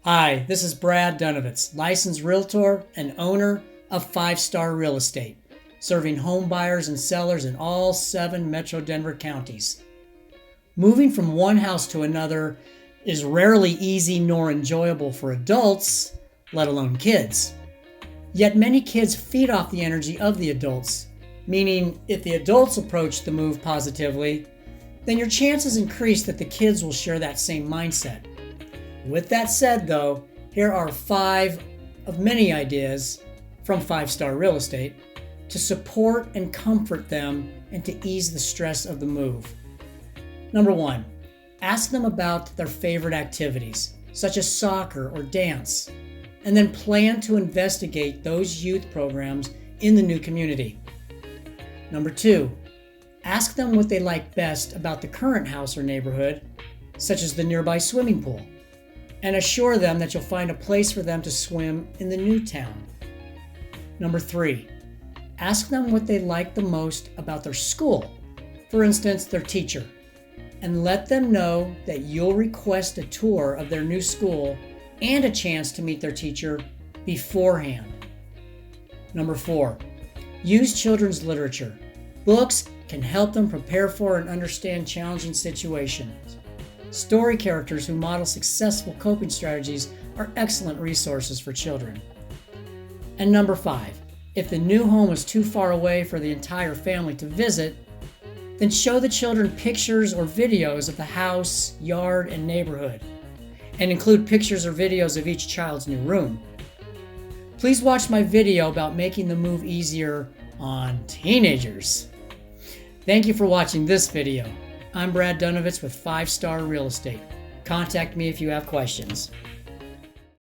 Hi, this is Brad Dunovitz, licensed realtor and owner of 5 Star Real Estate, serving home buyers and sellers in all 7 Metro Denver counties. Moving from one house to another is rarely easy nor enjoyable for adults, let alone kids. Yet many kids feed off the energy of the adults, meaning if the adults approach the move positively, then your chances increase that the kids will share that same mindset. With that said, though, here are 5 of many ideas from 5 Star Real Estate to support and comfort them and to ease the stress of the move. Number 1, ask them about their favorite activities, such as soccer or dance, and then plan to investigate those youth programs in the new community. Number 2, ask them what they like best about the current house or neighborhood, such as the nearby swimming pool, and assure them that you'll find a place for them to swim in the new town. Number 3, ask them what they like the most about their school, for instance, their teacher, and let them know that you'll request a tour of their new school and a chance to meet their teacher beforehand. Number 4, use children's literature. Books can help them prepare for and understand challenging situations. Story characters who model successful coping strategies are excellent resources for children. And number 5, if the new home is too far away for the entire family to visit, then show the children pictures or videos of the house, yard, and neighborhood, and include pictures or videos of each child's new room. Please watch my video about making the move easier on teenagers. Thank you for watching this video. I'm Brad Dunovitz with 5 Star Real Estate. Contact me if you have questions.